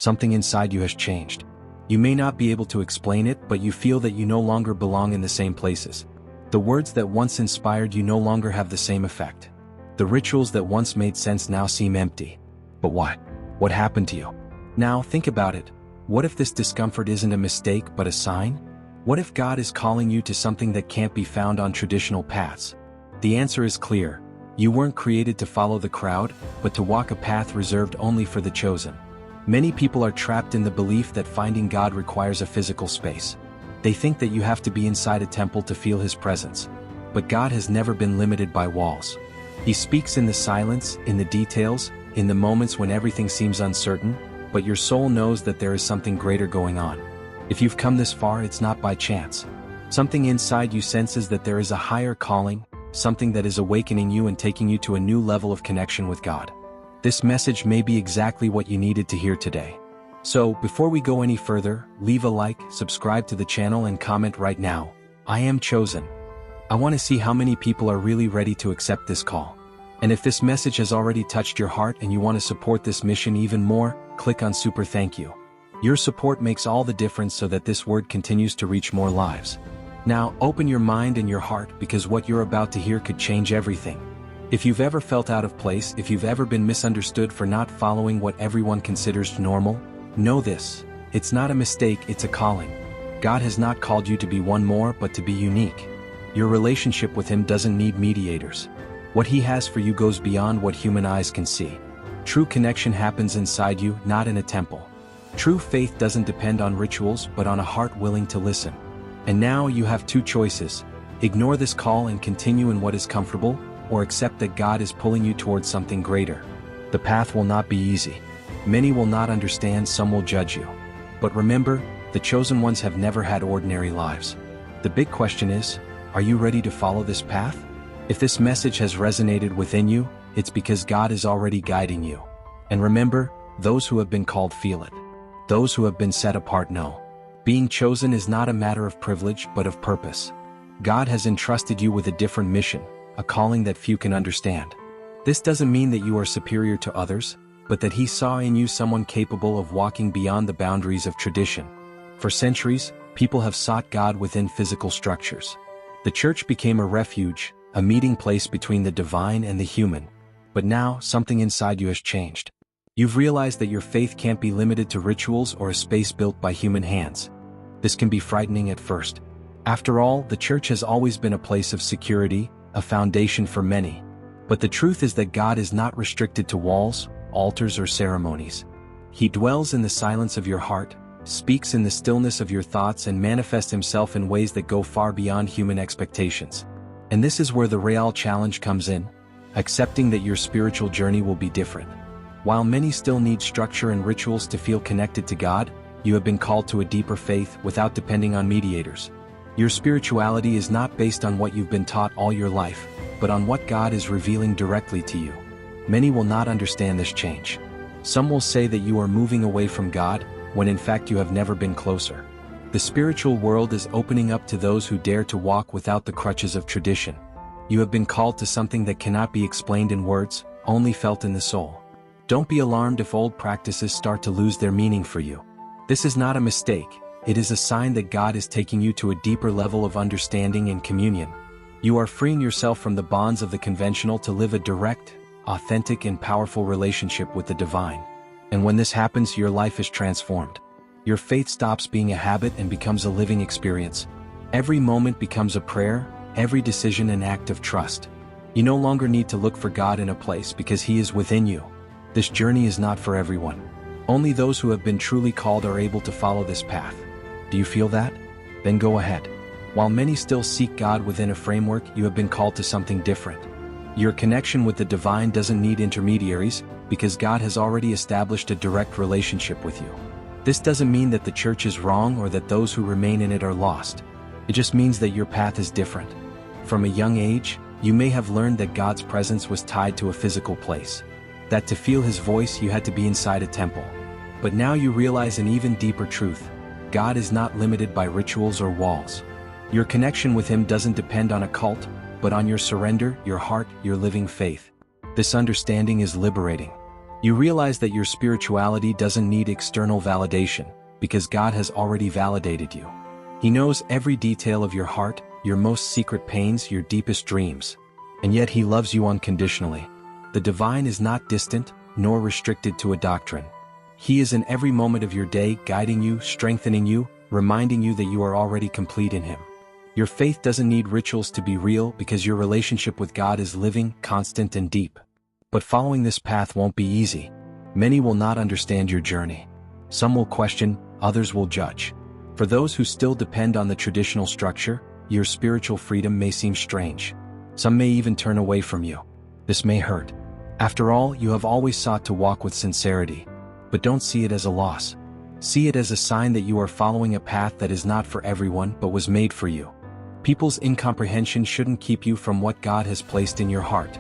Something inside you has changed. You may not be able to explain it, but you feel that you no longer belong in the same places. The words that once inspired you no longer have the same effect. The rituals that once made sense now seem empty. But why? What happened to you? Now, think about it. What if this discomfort isn't a mistake but a sign? What if God is calling you to something that can't be found on traditional paths? The answer is clear. You weren't created to follow the crowd, but to walk a path reserved only for the chosen. Many people are trapped in the belief that finding God requires a physical space. They think that you have to be inside a temple to feel His presence. But God has never been limited by walls. He speaks in the silence, in the details, in the moments when everything seems uncertain, but your soul knows that there is something greater going on. If you've come this far, it's not by chance. Something inside you senses that there is a higher calling, something that is awakening you and taking you to a new level of connection with God. This message may be exactly what you needed to hear today. So, before we go any further, leave a like, subscribe to the channel and comment right now. I am chosen. I want to see how many people are really ready to accept this call. And if this message has already touched your heart and you want to support this mission even more, click on Super Thank You. Your support makes all the difference so that this word continues to reach more lives. Now, open your mind and your heart, because what you're about to hear could change everything. If you've ever felt out of place, if you've ever been misunderstood for not following what everyone considers normal, know this: it's not a mistake, it's a calling. God has not called you to be one more, but to be unique. Your relationship with Him doesn't need mediators. What He has for you goes beyond what human eyes can see. True connection happens inside you, not in a temple. True faith doesn't depend on rituals, but on a heart willing to listen. And now you have two choices: ignore this call and continue in what is comfortable, or accept that God is pulling you towards something greater. The path will not be easy. Many will not understand, some will judge you. But remember, the chosen ones have never had ordinary lives. The big question is, are you ready to follow this path? If this message has resonated within you, it's because God is already guiding you. And remember, those who have been called feel it. Those who have been set apart know. Being chosen is not a matter of privilege, but of purpose. God has entrusted you with a different mission, a calling that few can understand. This doesn't mean that you are superior to others, but that He saw in you someone capable of walking beyond the boundaries of tradition. For centuries, people have sought God within physical structures. The church became a refuge, a meeting place between the divine and the human. But now, something inside you has changed. You've realized that your faith can't be limited to rituals or a space built by human hands. This can be frightening at first. After all, the church has always been a place of security, a foundation for many. But the truth is that God is not restricted to walls, altars, or ceremonies. He dwells in the silence of your heart, speaks in the stillness of your thoughts, and manifests Himself in ways that go far beyond human expectations. And this is where the real challenge comes in, accepting that your spiritual journey will be different. While many still need structure and rituals to feel connected to God, you have been called to a deeper faith without depending on mediators. Your spirituality is not based on what you've been taught all your life, but on what God is revealing directly to you. Many will not understand this change. Some will say that you are moving away from God, when in fact you have never been closer. The spiritual world is opening up to those who dare to walk without the crutches of tradition. You have been called to something that cannot be explained in words, only felt in the soul. Don't be alarmed if old practices start to lose their meaning for you. This is not a mistake. It is a sign that God is taking you to a deeper level of understanding and communion. You are freeing yourself from the bonds of the conventional to live a direct, authentic, and powerful relationship with the divine. And when this happens, your life is transformed. Your faith stops being a habit and becomes a living experience. Every moment becomes a prayer, every decision an act of trust. You no longer need to look for God in a place because He is within you. This journey is not for everyone. Only those who have been truly called are able to follow this path. Do you feel that? Then go ahead. While many still seek God within a framework, you have been called to something different. Your connection with the divine doesn't need intermediaries, because God has already established a direct relationship with you. This doesn't mean that the church is wrong or that those who remain in it are lost. It just means that your path is different. From a young age, you may have learned that God's presence was tied to a physical place. That to feel His voice you had to be inside a temple. But now you realize an even deeper truth. God is not limited by rituals or walls. Your connection with Him doesn't depend on a cult, but on your surrender, your heart, your living faith. This understanding is liberating. You realize that your spirituality doesn't need external validation, because God has already validated you. He knows every detail of your heart, your most secret pains, your deepest dreams. And yet He loves you unconditionally. The divine is not distant, nor restricted to a doctrine. He is in every moment of your day, guiding you, strengthening you, reminding you that you are already complete in Him. Your faith doesn't need rituals to be real because your relationship with God is living, constant, and deep. But following this path won't be easy. Many will not understand your journey. Some will question, others will judge. For those who still depend on the traditional structure, your spiritual freedom may seem strange. Some may even turn away from you. This may hurt. After all, you have always sought to walk with sincerity. But don't see it as a loss. See it as a sign that you are following a path that is not for everyone but was made for you. People's incomprehension shouldn't keep you from what God has placed in your heart.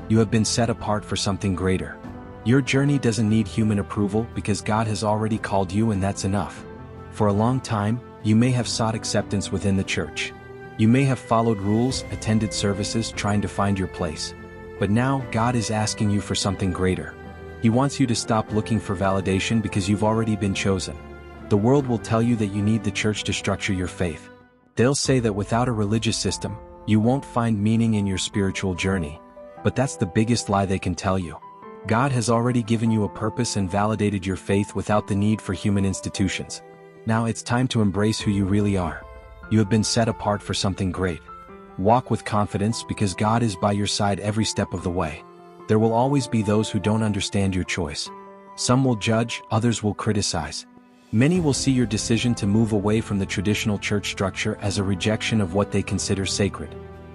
You have been set apart for something greater. Your journey doesn't need human approval because God has already called you, and that's enough. For a long time, you may have sought acceptance within the church. You may have followed rules, attended services, trying to find your place. But now, God is asking you for something greater. He wants you to stop looking for validation because you've already been chosen. The world will tell you that you need the church to structure your faith. They'll say that without a religious system, you won't find meaning in your spiritual journey. But that's the biggest lie they can tell you. God has already given you a purpose and validated your faith without the need for human institutions. Now it's time to embrace who you really are. You have been set apart for something great. Walk with confidence because God is by your side every step of the way. There will always be those who don't understand your choice. Some will judge, others will criticize. Many will see your decision to move away from the traditional church structure as a rejection of what they consider sacred.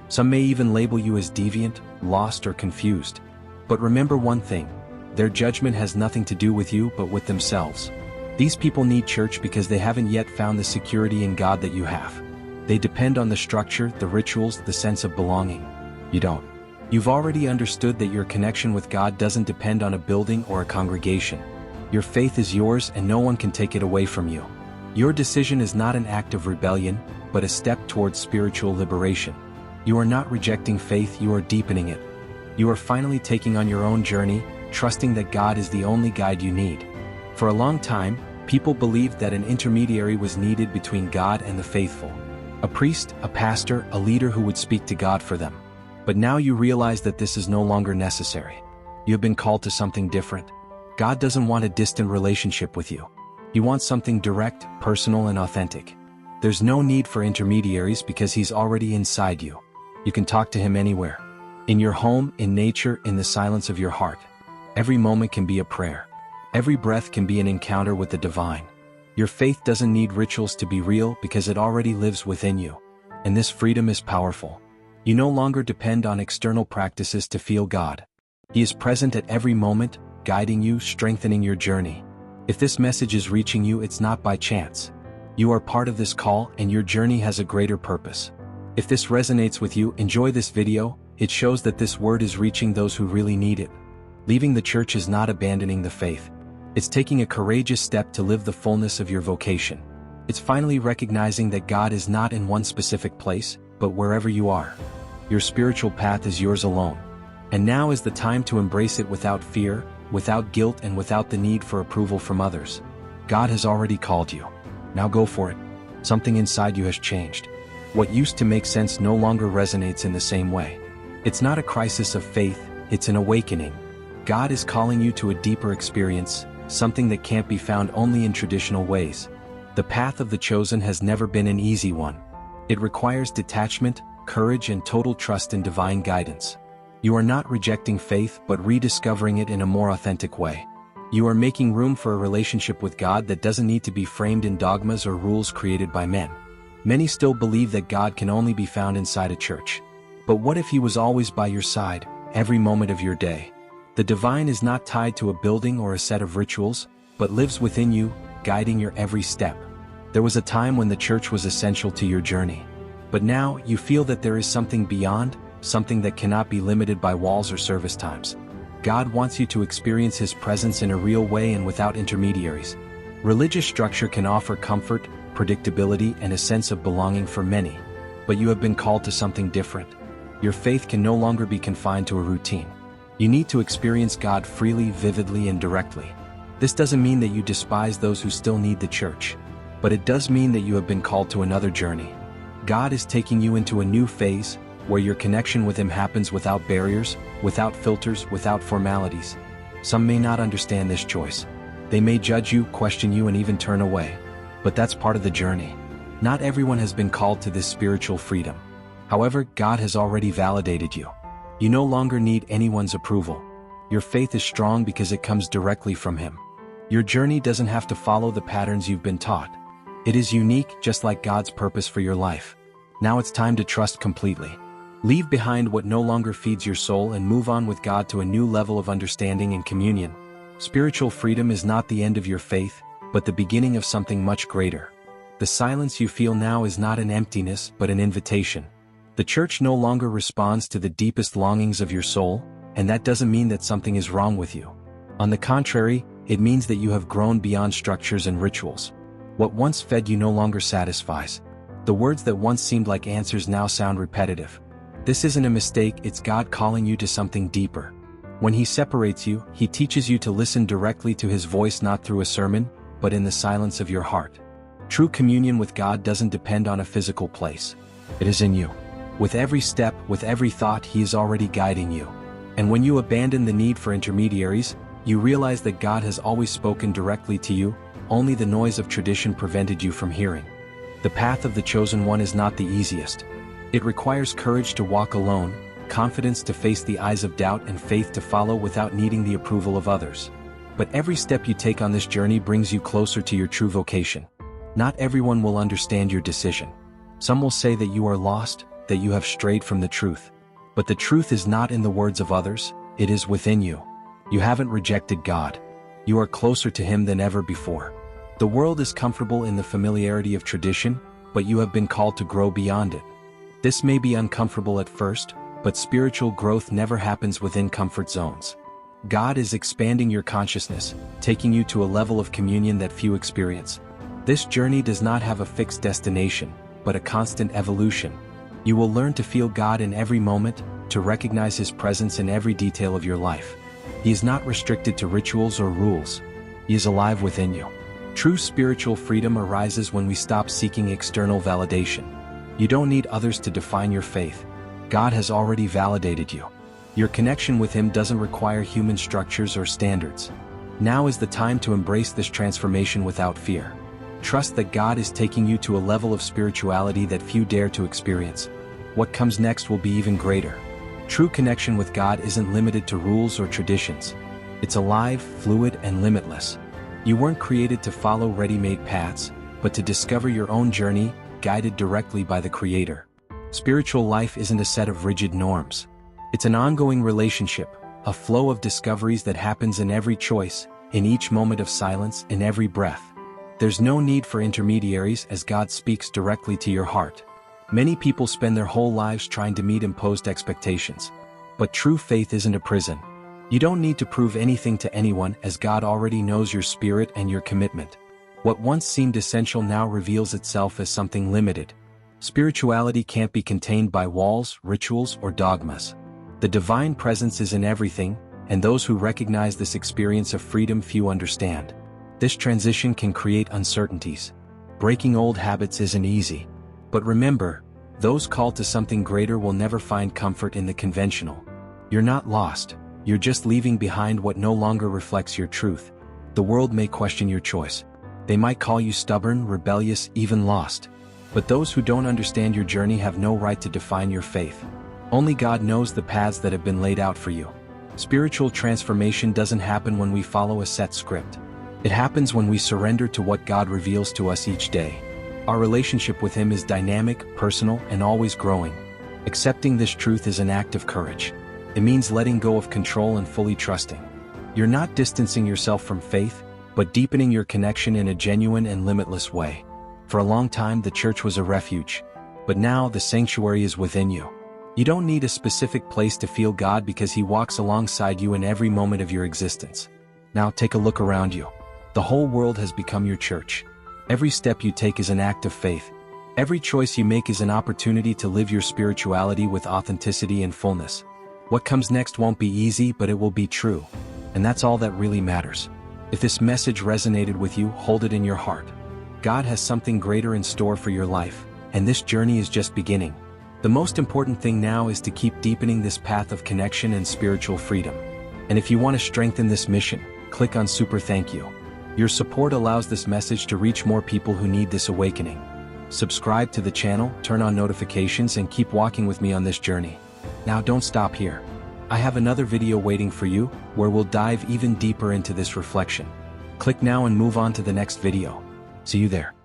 Some may even label you as deviant, lost, or confused. But remember one thing: their judgment has nothing to do with you but with themselves. These people need church because they haven't yet found the security in God that you have. They depend on the structure, the rituals, the sense of belonging. You don't. You've already understood that your connection with God doesn't depend on a building or a congregation. Your faith is yours and no one can take it away from you. Your decision is not an act of rebellion, but a step towards spiritual liberation. You are not rejecting faith, you are deepening it. You are finally taking on your own journey, trusting that God is the only guide you need. For a long time, people believed that an intermediary was needed between God and the faithful. A priest, a pastor, a leader who would speak to God for them. But now you realize that this is no longer necessary. You have been called to something different. God doesn't want a distant relationship with you. He wants something direct, personal, and authentic. There's no need for intermediaries because He's already inside you. You can talk to Him anywhere. In your home, in nature, in the silence of your heart. Every moment can be a prayer. Every breath can be an encounter with the divine. Your faith doesn't need rituals to be real because it already lives within you. And this freedom is powerful. You no longer depend on external practices to feel God. He is present at every moment, guiding you, strengthening your journey. If this message is reaching you, it's not by chance. You are part of this call and your journey has a greater purpose. If this resonates with you, enjoy this video. It shows that this word is reaching those who really need it. Leaving the church is not abandoning the faith. It's taking a courageous step to live the fullness of your vocation. It's finally recognizing that God is not in one specific place, but wherever you are. Your spiritual path is yours alone. And now is the time to embrace it without fear, without guilt, and without the need for approval from others. God has already called you. Now go for it. Something inside you has changed. What used to make sense no longer resonates in the same way. It's not a crisis of faith, it's an awakening. God is calling you to a deeper experience, something that can't be found only in traditional ways. The path of the chosen has never been an easy one. It requires detachment, courage, and total trust in divine guidance. You are not rejecting faith but rediscovering it in a more authentic way. You are making room for a relationship with God that doesn't need to be framed in dogmas or rules created by men. Many still believe that God can only be found inside a church. But what if He was always by your side, every moment of your day? The divine is not tied to a building or a set of rituals, but lives within you, guiding your every step. There was a time when the church was essential to your journey. But now, you feel that there is something beyond, something that cannot be limited by walls or service times. God wants you to experience His presence in a real way and without intermediaries. Religious structure can offer comfort, predictability, and a sense of belonging for many. But you have been called to something different. Your faith can no longer be confined to a routine. You need to experience God freely, vividly, and directly. This doesn't mean that you despise those who still need the church, but it does mean that you have been called to another journey. God is taking you into a new phase, where your connection with Him happens without barriers, without filters, without formalities. Some may not understand this choice. They may judge you, question you, and even turn away. But that's part of the journey. Not everyone has been called to this spiritual freedom. However, God has already validated you. You no longer need anyone's approval. Your faith is strong because it comes directly from Him. Your journey doesn't have to follow the patterns you've been taught. It is unique, just like God's purpose for your life. Now it's time to trust completely. Leave behind what no longer feeds your soul and move on with God to a new level of understanding and communion. Spiritual freedom is not the end of your faith, but the beginning of something much greater. The silence you feel now is not an emptiness, but an invitation. The church no longer responds to the deepest longings of your soul, and that doesn't mean that something is wrong with you. On the contrary, it means that you have grown beyond structures and rituals. What once fed you no longer satisfies. The words that once seemed like answers now sound repetitive. This isn't a mistake, it's God calling you to something deeper. When He separates you, He teaches you to listen directly to His voice, not through a sermon, but in the silence of your heart. True communion with God doesn't depend on a physical place. It is in you. With every step, with every thought, He is already guiding you. And when you abandon the need for intermediaries, you realize that God has always spoken directly to you, only the noise of tradition prevented you from hearing. The path of the chosen one is not the easiest. It requires courage to walk alone, confidence to face the eyes of doubt, and faith to follow without needing the approval of others. But every step you take on this journey brings you closer to your true vocation. Not everyone will understand your decision. Some will say that you are lost, that you have strayed from the truth. But the truth is not in the words of others, it is within you. You haven't rejected God. You are closer to Him than ever before. The world is comfortable in the familiarity of tradition, but you have been called to grow beyond it. This may be uncomfortable at first, but spiritual growth never happens within comfort zones. God is expanding your consciousness, taking you to a level of communion that few experience. This journey does not have a fixed destination, but a constant evolution. You will learn to feel God in every moment, to recognize His presence in every detail of your life. He is not restricted to rituals or rules. He is alive within you. True spiritual freedom arises when we stop seeking external validation. You don't need others to define your faith. God has already validated you. Your connection with Him doesn't require human structures or standards. Now is the time to embrace this transformation without fear. Trust that God is taking you to a level of spirituality that few dare to experience. What comes next will be even greater. True connection with God isn't limited to rules or traditions. It's alive, fluid, and limitless. You weren't created to follow ready-made paths, but to discover your own journey, guided directly by the Creator. Spiritual life isn't a set of rigid norms. It's an ongoing relationship, a flow of discoveries that happens in every choice, in each moment of silence, in every breath. There's no need for intermediaries as God speaks directly to your heart. Many people spend their whole lives trying to meet imposed expectations. But true faith isn't a prison. You don't need to prove anything to anyone as God already knows your spirit and your commitment. What once seemed essential now reveals itself as something limited. Spirituality can't be contained by walls, rituals, or dogmas. The divine presence is in everything, and those who recognize this experience of freedom few understand. This transition can create uncertainties. Breaking old habits isn't easy. But remember, those called to something greater will never find comfort in the conventional. You're not lost, you're just leaving behind what no longer reflects your truth. The world may question your choice. They might call you stubborn, rebellious, even lost. But those who don't understand your journey have no right to define your faith. Only God knows the paths that have been laid out for you. Spiritual transformation doesn't happen when we follow a set script. It happens when we surrender to what God reveals to us each day. Our relationship with Him is dynamic, personal, and always growing. Accepting this truth is an act of courage. It means letting go of control and fully trusting. You're not distancing yourself from faith, but deepening your connection in a genuine and limitless way. For a long time the church was a refuge, but now the sanctuary is within you. You don't need a specific place to feel God because He walks alongside you in every moment of your existence. Now take a look around you. The whole world has become your church. Every step you take is an act of faith. Every choice you make is an opportunity to live your spirituality with authenticity and fullness. What comes next won't be easy, but it will be true. And that's all that really matters. If this message resonated with you, hold it in your heart. God has something greater in store for your life, and this journey is just beginning. The most important thing now is to keep deepening this path of connection and spiritual freedom. And if you want to strengthen this mission, click on Super Thank You. Your support allows this message to reach more people who need this awakening. Subscribe to the channel, turn on notifications, and keep walking with me on this journey. Now don't stop here. I have another video waiting for you, where we'll dive even deeper into this reflection. Click now and move on to the next video. See you there.